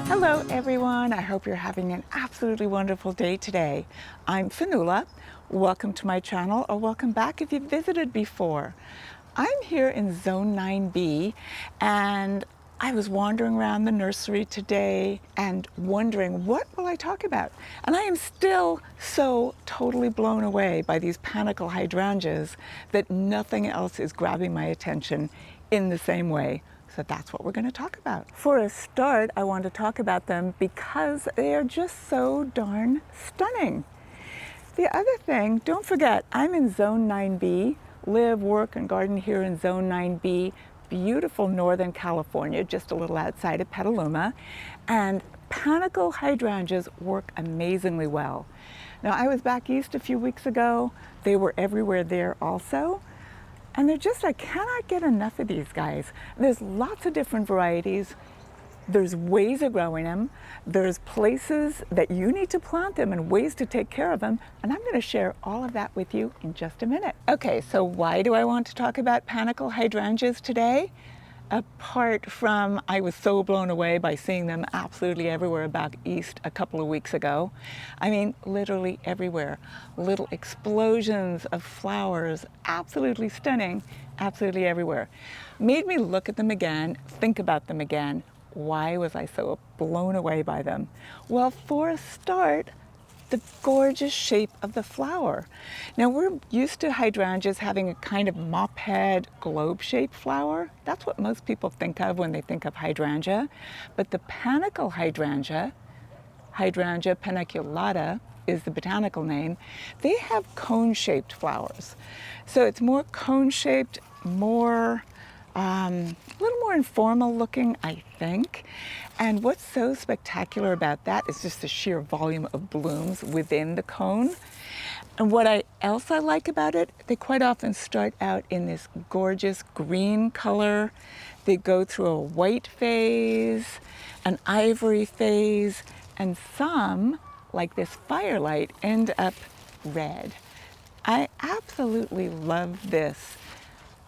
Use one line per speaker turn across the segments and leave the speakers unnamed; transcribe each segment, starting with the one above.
Hello everyone, I hope you're having an absolutely wonderful day today. I'm Fionuala. Welcome to my channel, or welcome back if you've visited before. I'm here in Zone 9B and I was wandering around the nursery today and wondering, what will I talk about? And I am still so totally blown away by these Panicle Hydrangeas that nothing else is grabbing my attention in the same way. So that's what we're going to talk about. For a start, I want to talk about them because they are just so darn stunning. The other thing, don't forget, I'm in Zone 9B, live, work, and garden here in Zone 9B, beautiful Northern California, just a little outside of Petaluma, and Panicle Hydrangeas work amazingly well. Now, I was back east a few weeks ago. They were everywhere there also. And they're just, I cannot get enough of these guys. There's lots of different varieties. There's ways of growing them. There's places that you need to plant them and ways to take care of them. And I'm going to share all of that with you in just a minute. Okay, so why do I want to talk about Panicle Hydrangeas today? Apart from, I was so blown away by seeing them absolutely everywhere back east a couple of weeks ago. I mean, literally everywhere. Little explosions of flowers, absolutely stunning, absolutely everywhere. Made me look at them again, think about them again. Why was I so blown away by them? Well, for a start, the gorgeous shape of the flower. Now, we're used to hydrangeas having a kind of mophead globe-shaped flower. That's what most people think of when they think of hydrangea. But the Panicle Hydrangea, Hydrangea paniculata is the botanical name, they have cone-shaped flowers. So it's more cone-shaped, more a little more informal looking, I think. And what's so spectacular about that is just the sheer volume of blooms within the cone. And what else I like about it, they quite often start out in this gorgeous green color. They go through a white phase, an ivory phase, and some, like this firelight, end up red. I absolutely love this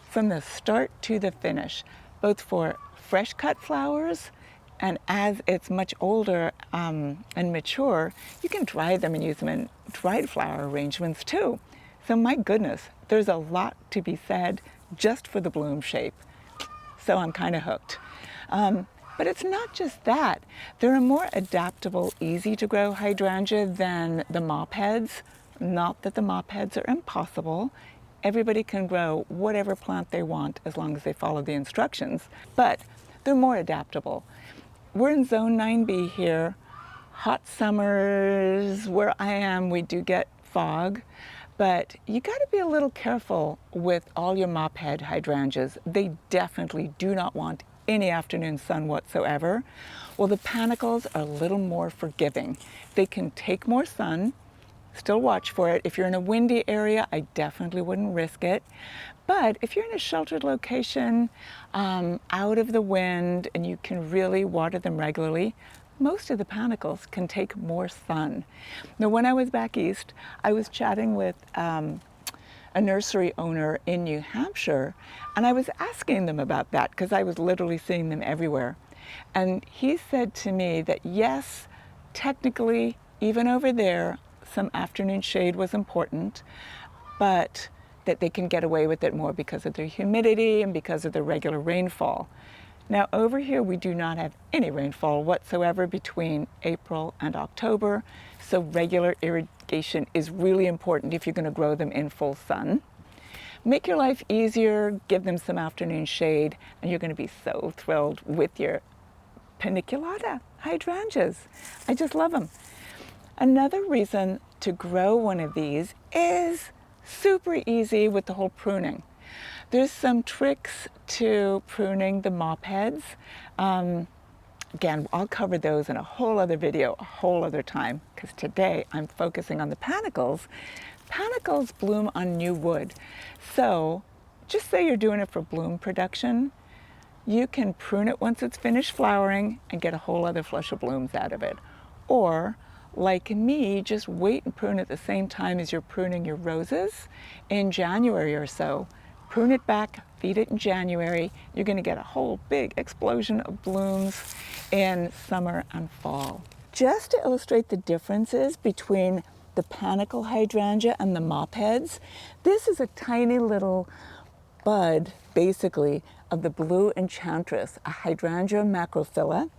from the start to the finish, both for fresh cut flowers, and as it's much older and mature, you can dry them and use them in dried flower arrangements too. So my goodness, there's a lot to be said just for the bloom shape. So I'm kind of hooked. But it's not just that. They're a more adaptable, easy to grow hydrangea than the mopheads. Not that the mopheads are impossible. Everybody can grow whatever plant they want as long as they follow the instructions, but they're more adaptable. We're in Zone 9B here. Hot summers, where I am, we do get fog, but you got to be a little careful with all your mophead hydrangeas. They definitely do not want any afternoon sun whatsoever. Well, the panicles are a little more forgiving. They can take more sun. Still watch for it. If you're in a windy area, I definitely wouldn't risk it. But if you're in a sheltered location, out of the wind, and you can really water them regularly, most of the panicles can take more sun. Now, when I was back east, I was chatting with a nursery owner in New Hampshire, and I was asking them about that because I was literally seeing them everywhere. And he said to me that yes, technically, even over there, some afternoon shade was important, but that they can get away with it more because of their humidity and because of the regular rainfall. Now, over here, we do not have any rainfall whatsoever between April and October, so regular irrigation is really important if you're going to grow them in full sun. Make your life easier, give them some afternoon shade, and you're going to be so thrilled with your paniculata hydrangeas. I just love them. Another reason to grow one of these is super easy with the whole pruning. There's some tricks to pruning the mopheads. Again, I'll cover those in a whole other video, a whole other time, because today I'm focusing on the panicles. Panicles bloom on new wood. So just say you're doing it for bloom production, you can prune it once it's finished flowering and get a whole other flush of blooms out of it. Or like me, just wait and prune at the same time as you're pruning your roses in January or so. Prune it back, feed it in January. You're going to get a whole big explosion of blooms in summer and fall. Just to illustrate the differences between the Panicle Hydrangea and the Mopheads, this is a tiny little bud, basically, of the blue enchantress, a Hydrangea macrophylla.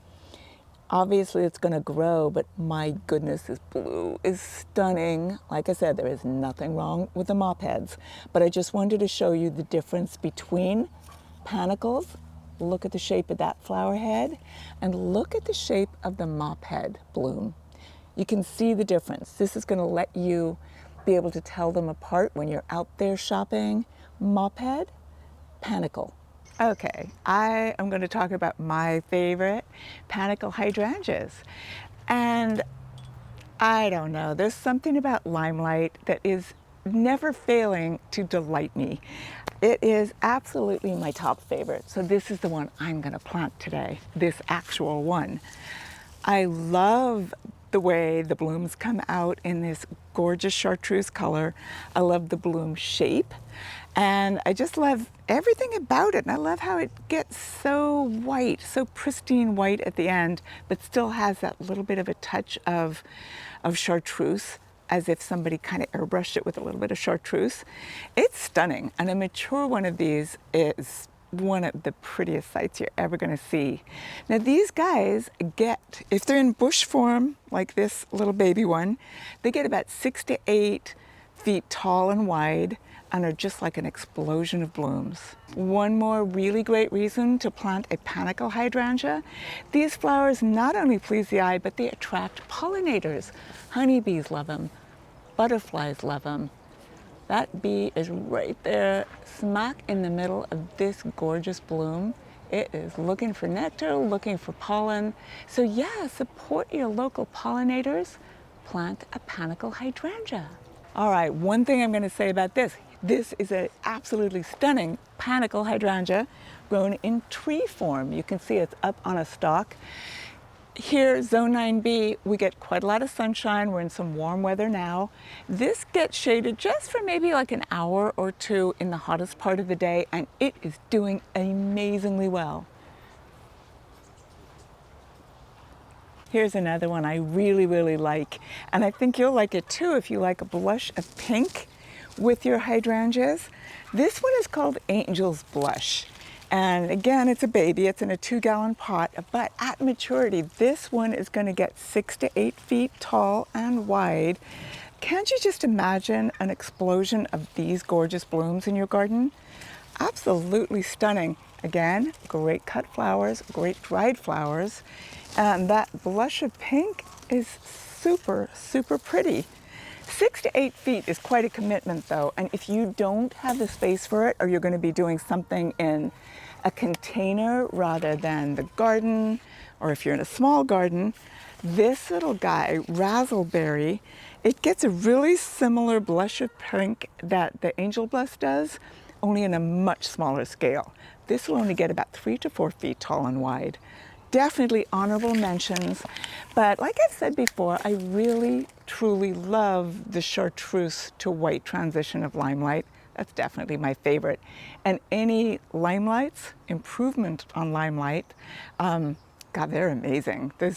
Obviously it's going to grow, but my goodness, this blue is stunning. Like I said, there is nothing wrong with the Mopheads, but I just wanted to show you the difference between panicles. Look at the shape of that flower head, and look at the shape of the Mophead bloom. You can see the difference. This is going to let you be able to tell them apart when you're out there shopping. Mophead, Panicle. Okay, I am going to talk about my favorite Panicle Hydrangeas. And I don't know, there's something about Limelight that is never failing to delight me. It is absolutely my top favorite. So this is the one I'm going to plant today, this actual one. I love the way the blooms come out in this gorgeous chartreuse color. I love the bloom shape, and I just love everything about it. And I love how it gets so white, so pristine white at the end, but still has that little bit of a touch of chartreuse, as if somebody kind of airbrushed it with a little bit of chartreuse. It's stunning, and a mature one of these is one of the prettiest sights you're ever going to see. Now these guys get, if they're in bush form, like this little baby one, they get about 6 to 8 feet tall and wide, and are just like an explosion of blooms. One more really great reason to plant a Panicle Hydrangea: these flowers not only please the eye, but they attract pollinators. Honeybees love them, butterflies love them. That bee is right there, smack in the middle of this gorgeous bloom. It is looking for nectar, looking for pollen. So yeah, support your local pollinators. Plant a Panicle Hydrangea. All right, one thing I'm going to say about this. This is an absolutely stunning Panicle Hydrangea grown in tree form. You can see it's up on a stalk. Here, Zone 9B, we get quite a lot of sunshine. We're in some warm weather now. This gets shaded just for maybe like an hour or two in the hottest part of the day, and it is doing amazingly well. Here's another one I really, really like, and I think you'll like it too if you like a blush of pink with your hydrangeas. This one is called Angel's Blush. And again, it's a baby, it's in a 2-gallon pot, but at maturity, this one is going to get 6 to 8 feet tall and wide. Can't you just imagine an explosion of these gorgeous blooms in your garden? Absolutely stunning. Again, great cut flowers, great dried flowers, and that blush of pink is super, super pretty. 6 to 8 feet is quite a commitment though, and if you don't have the space for it, or you're going to be doing something in a container rather than the garden, or if you're in a small garden, this little guy, Razzleberry, it gets a really similar blush of pink that the Angel Blush does, only in a much smaller scale. This will only get about 3 to 4 feet tall and wide. Definitely honorable mentions, but like I've said before, I really, truly love the chartreuse to white transition of Limelight. That's definitely my favorite. And any Limelights, improvement on Limelight, God, they're amazing. They're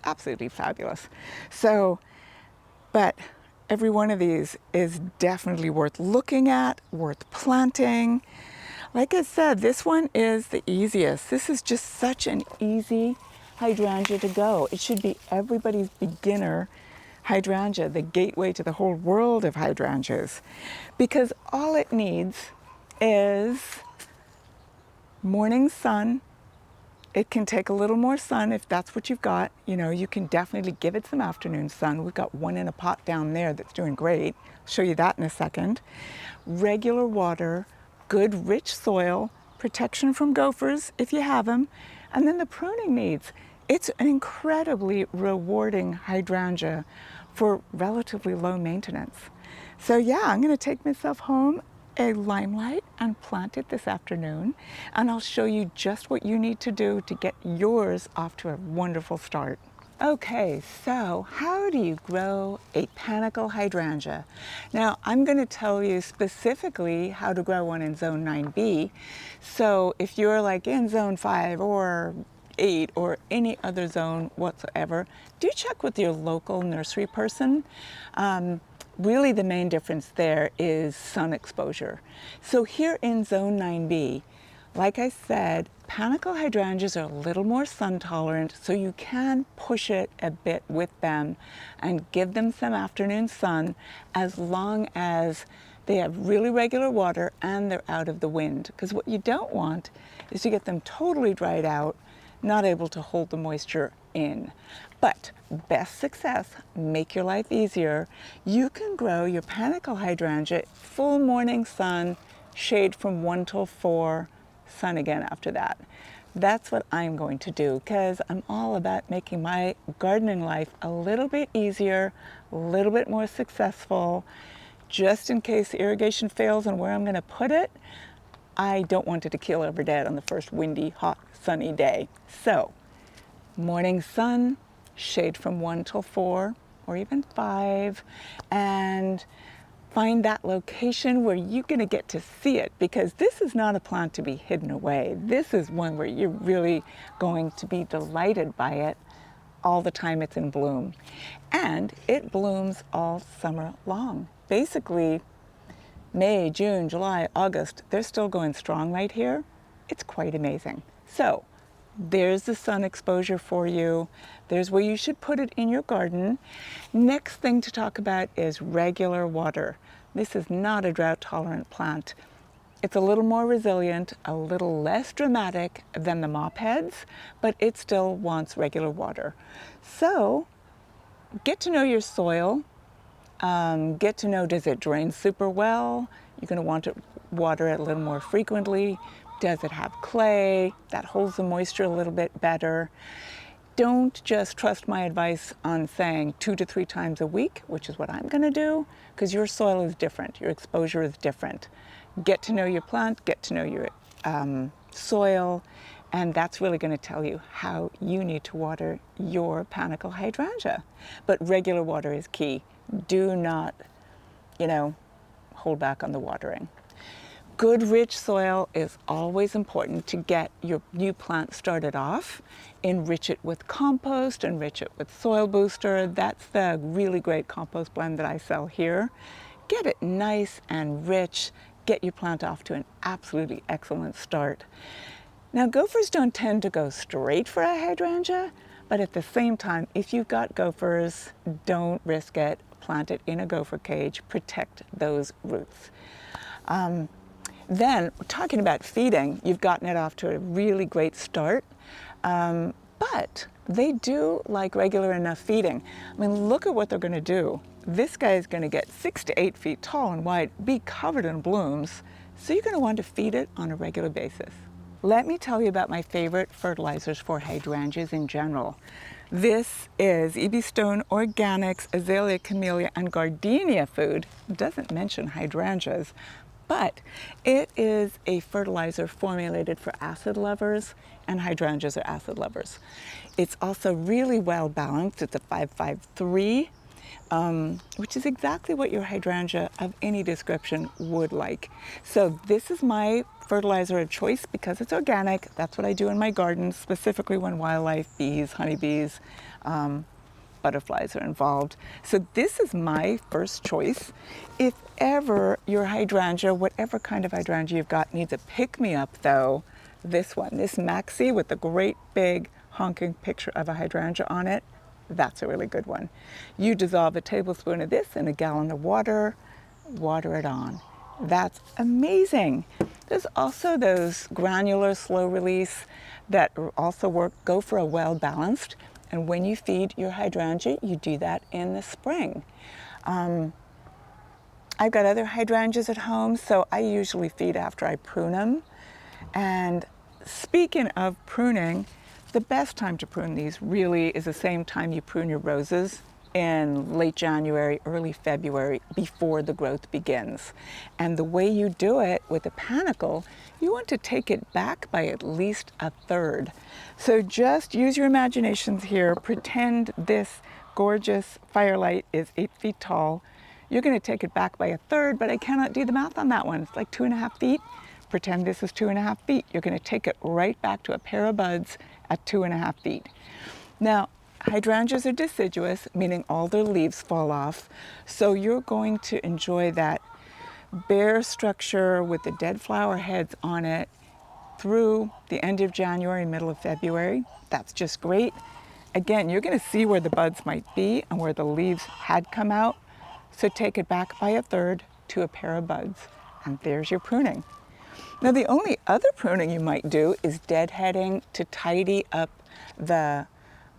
absolutely fabulous. So, but every one of these is definitely worth looking at, worth planting. Like I said, this one is the easiest. This is just such an easy hydrangea to go. It should be everybody's beginner hydrangea, the gateway to the whole world of hydrangeas, because all it needs is morning sun. It can take a little more sun if that's what you've got. You know, you can definitely give it some afternoon sun. We've got one in a pot down there that's doing great. I'll show you that in a second. Regular water, good rich soil, protection from gophers if you have them, and then the pruning needs. It's an incredibly rewarding hydrangea for relatively low maintenance. So yeah, I'm going to take myself home a Limelight and plant it this afternoon, and I'll show you just what you need to do to get yours off to a wonderful start. Okay, so how do you grow a panicle hydrangea? Now, I'm going to tell you specifically how to grow one in zone 9B. So if you're like in zone 5 or 8 or any other zone whatsoever, do check with your local nursery person. Really the main difference there is sun exposure. So here in zone 9B, like I said, panicle hydrangeas are a little more sun tolerant, so you can push it a bit with them and give them some afternoon sun as long as they have really regular water and they're out of the wind. Because what you don't want is to get them totally dried out, not able to hold the moisture in. But best success, make your life easier, you can grow your panicle hydrangea full morning sun, shade from 1 till 4, sun again after that. That's what I'm going to do because I'm all about making my gardening life a little bit easier, a little bit more successful. Just in case the irrigation fails on where I'm going to put it, I don't want it to keel over dead on the first windy, hot, sunny day. So, morning sun, shade from 1 till 4 or even 5, and find that location where you're going to get to see it, because this is not a plant to be hidden away. This is one where you're really going to be delighted by it all the time it's in bloom. And it blooms all summer long. Basically, May, June, July, August, they're still going strong right here. It's quite amazing. So there's the sun exposure for you. There's where you should put it in your garden. Next thing to talk about is regular water. This is not a drought tolerant plant. It's a little more resilient, a little less dramatic than the Mopheads, but it still wants regular water. So get to know your soil. Get to know, does it drain super well? You're going to want to water it a little more frequently. Does it have clay that holds the moisture a little bit better? Don't just trust my advice on saying 2 to 3 times a week, which is what I'm going to do, because your soil is different, your exposure is different. Get to know your plant, get to know your soil, and that's really going to tell you how you need to water your panicle hydrangea. But regular water is key. Do not, hold back on the watering. Good rich soil is always important to get your new plant started off. Enrich it with compost, enrich it with soil booster. That's the really great compost blend that I sell here. Get it nice and rich. Get your plant off to an absolutely excellent start. Now, gophers don't tend to go straight for a hydrangea, but at the same time, if you've got gophers, don't risk it. Plant it in a gopher cage. Protect those roots. Then, talking about feeding, you've gotten it off to a really great start, but they do like regular enough feeding. I mean, look at what they're going to do. This guy is going to get 6 to 8 feet tall and wide, be covered in blooms, so you're going to want to feed it on a regular basis. Let me tell you about my favorite fertilizers for hydrangeas in general. This is EB Stone Organics Azalea Camellia and Gardenia food. It doesn't mention hydrangeas, but it is a fertilizer formulated for acid lovers, and hydrangeas are acid lovers. It's also really well balanced. It's a 553, which is exactly what your hydrangea of any description would like. So this is my fertilizer of choice because it's organic. That's what I do in my garden, specifically when wildlife, bees, honeybees, butterflies are involved. So this is my first choice. If ever your hydrangea, whatever kind of hydrangea you've got, needs a pick-me-up though, this one, this Maxi with the great big honking picture of a hydrangea on it, that's a really good one. You dissolve a tablespoon of this in a gallon of water, water it on. That's amazing. There's also those granular slow release that also go for a well-balanced. And when you feed your hydrangea, you do that in the spring. I've got other hydrangeas at home, so I usually feed after I prune them. And speaking of pruning, the best time to prune these really is the same time you prune your roses. in late January, early February, before the growth begins. And the way you do it with the panicle, you want to take it back by at least a third. So just use your imaginations here. Pretend this gorgeous firelight is 8 feet tall. You're going to take it back by a third, but I cannot do the math on that one. It's like 2.5 feet. Pretend this is 2.5 feet. You're going to take it right back to a pair of buds at 2.5 feet. Now, hydrangeas are deciduous, meaning all their leaves fall off. So you're going to enjoy that bare structure with the dead flower heads on it through the end of January, middle of February. That's just great. Again, you're going to see where the buds might be and where the leaves had come out. So take it back by a third to a pair of buds. And there's your pruning. Now, the only other pruning you might do is deadheading to tidy up the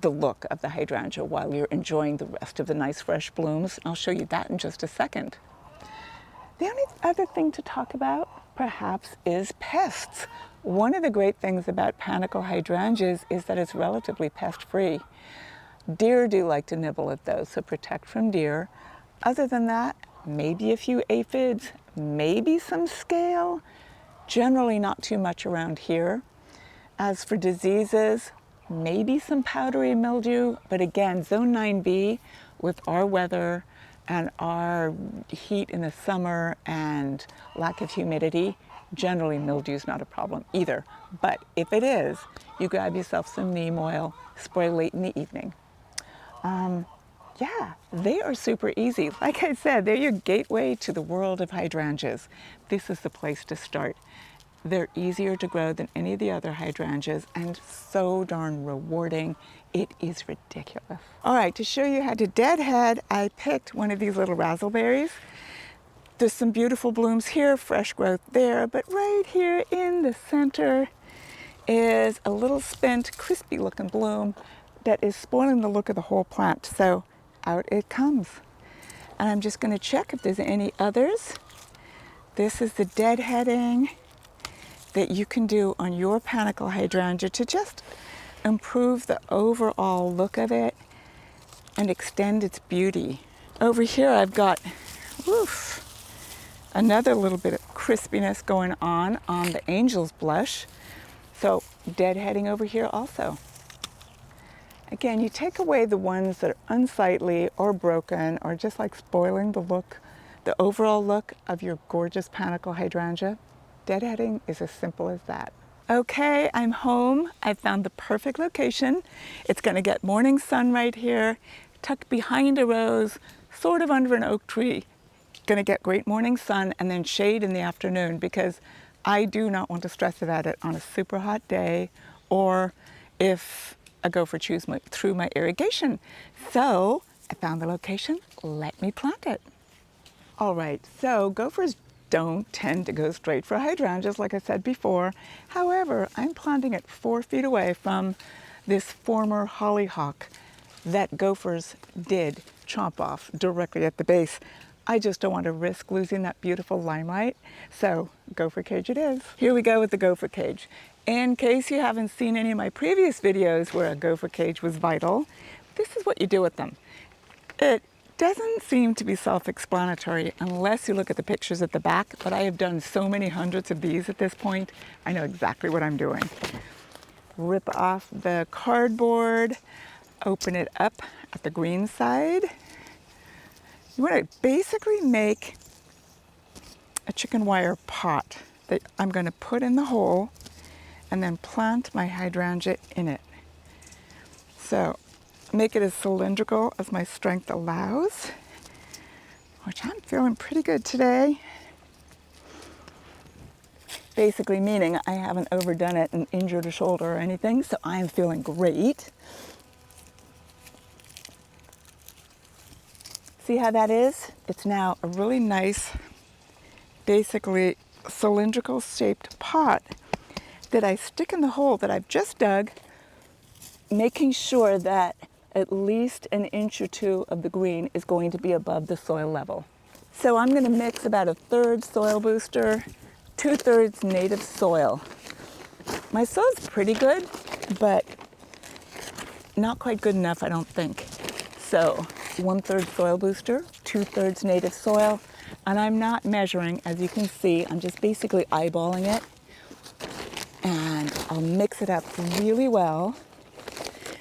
look of the hydrangea while you're enjoying the rest of the nice fresh blooms. I'll show you that in just a second. The only other thing to talk about, perhaps, is pests. One of the great things about Panicle hydrangeas is that it's relatively pest-free. Deer do like to nibble at those, so protect from deer. Other than that, maybe a few aphids, maybe some scale. Generally not too much around here. As for diseases, maybe some powdery mildew, but again, zone 9B, with our weather and our heat in the summer and lack of humidity, generally mildew is not a problem either. But if it is, you grab yourself some neem oil, spray late in the evening. Yeah, they are super easy. Like I said, they're your gateway to the world of hydrangeas. This is the place to start. They're easier to grow than any of the other hydrangeas and so darn rewarding. It is ridiculous. All right, to show you how to deadhead, I picked one of these little razzleberries. There's some beautiful blooms here, fresh growth there, but right here in the center is a little spent, crispy looking bloom that is spoiling the look of the whole plant. So out it comes. And I'm just going to check if there's any others. This is the deadheading that you can do on your Panicle hydrangea to just improve the overall look of it and extend its beauty. Over here I've got another little bit of crispiness going on the Angel's Blush. So deadheading over here also. Again, you take away the ones that are unsightly or broken or just like spoiling the look, the overall look of your gorgeous Panicle hydrangea. Deadheading is as simple as that. Okay, I'm home. I've found the perfect location. It's going to get morning sun right here, tucked behind a rose, sort of under an oak tree. Going to get great morning sun and then shade in the afternoon because I do not want to stress about it on a super hot day or if a gopher chews through my irrigation. So I found the location. Let me plant it. All right, so gophers don't tend to go straight for hydrangeas, like I said before. However, I'm planting it 4 feet away from this former hollyhock that gophers did chomp off directly at the base. I just don't want to risk losing that beautiful limelight, so gopher cage it is. Here we go with the gopher cage. In case you haven't seen any of my previous videos where a gopher cage was vital, this is what you do with them. It doesn't seem to be self-explanatory unless you look at the pictures at the back, but I have done so many hundreds of these at this point, I know exactly what I'm doing. Rip off the cardboard, open it up at the green side. You want to basically make a chicken wire pot that I'm going to put in the hole and then plant my hydrangea in it. So make it as cylindrical as my strength allows, which I'm feeling pretty good today. Basically meaning I haven't overdone it and injured a shoulder or anything, so I'm feeling great. See how that is? It's now a really nice, basically cylindrical shaped pot that I stick in the hole that I've just dug, making sure that at least an inch or two of the green is going to be above the soil level. So I'm going to mix about 1/3 soil booster, 2/3 native soil. My soil's pretty good, but not quite good enough, I don't think. So 1/3 soil booster, 2/3 native soil, and I'm not measuring. As you can see, I'm just basically eyeballing it, and I'll mix it up really well.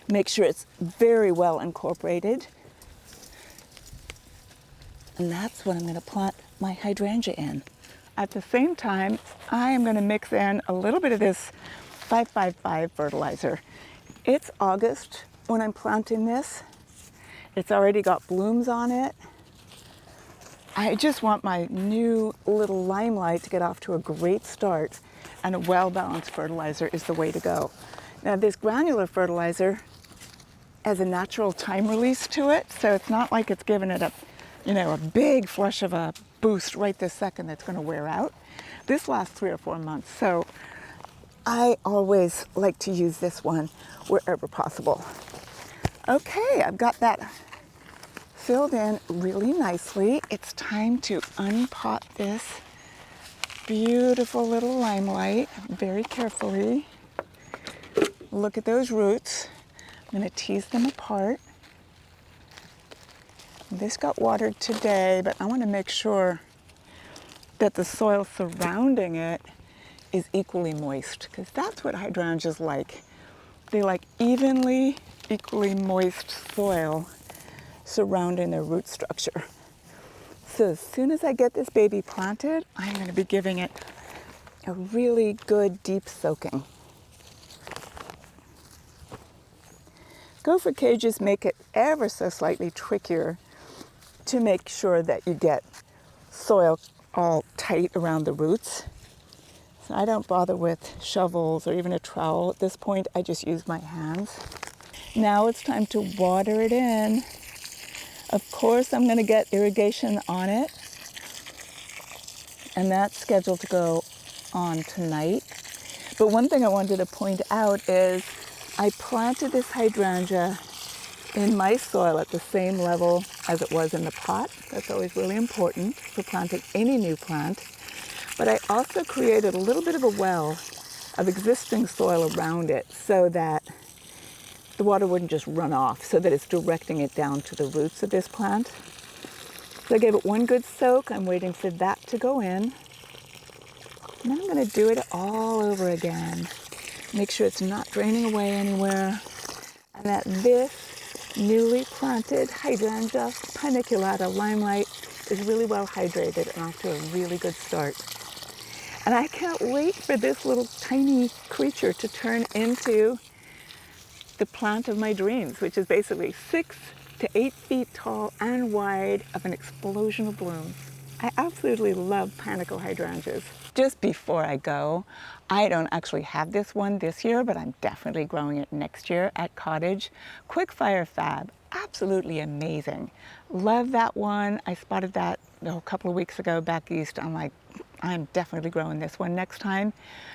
Make sure it's very well incorporated. And that's what I'm going to plant my hydrangea in. At the same time, I am going to mix in a little bit of this 555 fertilizer. It's August when I'm planting this. It's already got blooms on it. I just want my new little limelight to get off to a great start, and a well-balanced fertilizer is the way to go. Now, this granular fertilizer has a natural time release to it, so it's not like it's giving it a big flush of a boost right this second that's going to wear out. This lasts 3 or 4 months, so I always like to use this one wherever possible. Okay, I've got that filled in really nicely. It's time to unpot this beautiful little limelight very carefully. Look at those roots. I'm going to tease them apart. This got watered today, but I want to make sure that the soil surrounding it is equally moist, because that's what hydrangeas like. They like equally moist soil surrounding their root structure. So as soon as I get this baby planted, I'm going to be giving it a really good deep soaking. Gopher cages make it ever so slightly trickier to make sure that you get soil all tight around the roots. So I don't bother with shovels or even a trowel at this point. I just use my hands. Now it's time to water it in. Of course, I'm going to get irrigation on it, and that's scheduled to go on tonight. But one thing I wanted to point out is I planted this hydrangea in my soil at the same level as it was in the pot. That's always really important for planting any new plant. But I also created a little bit of a well of existing soil around it so that the water wouldn't just run off, so that it's directing it down to the roots of this plant. So I gave it one good soak. I'm waiting for that to go in. And then I'm going to do it all over again. Make sure it's not draining away anywhere, and that this newly planted hydrangea paniculata limelight is really well hydrated and off to a really good start. And I can't wait for this little tiny creature to turn into the plant of my dreams, which is basically 6 to 8 feet tall and wide of an explosion of blooms. I absolutely love Panicle Hydrangeas. Just before I go, I don't actually have this one this year, but I'm definitely growing it next year at Cottage. Quickfire Fab, absolutely amazing. Love that one. I spotted that a couple of weeks ago back east. I'm like, I'm definitely growing this one next time.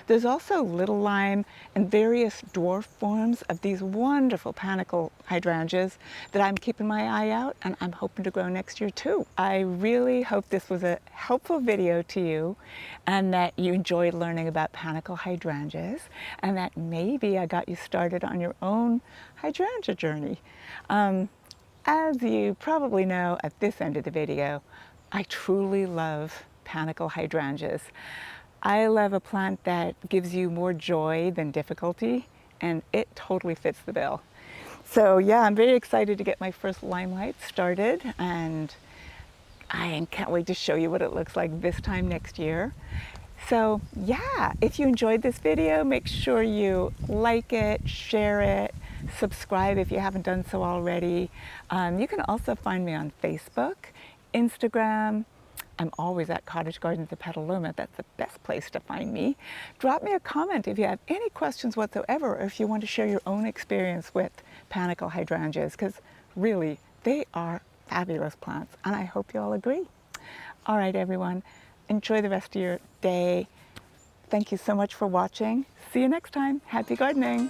There's also Little Lime and various dwarf forms of these wonderful Panicle Hydrangeas that I'm keeping my eye out, and I'm hoping to grow next year too. I really hope this was a helpful video to you, and that you enjoyed learning about Panicle Hydrangeas, and that maybe I got you started on your own hydrangea journey. As you probably know at this end of the video, I truly love Panicle Hydrangeas. I love a plant that gives you more joy than difficulty, and it totally fits the bill. So yeah, I'm very excited to get my first limelight started, and I can't wait to show you what it looks like this time next year. So yeah, if you enjoyed this video, make sure you like it, share it, subscribe if you haven't done so already. You can also find me on Facebook, Instagram. I'm always at Cottage Gardens of Petaluma. That's the best place to find me. Drop me a comment if you have any questions whatsoever, or if you want to share your own experience with Panicle Hydrangeas, because really, they are fabulous plants, and I hope you all agree. All right, everyone, enjoy the rest of your day. Thank you so much for watching. See you next time. Happy gardening.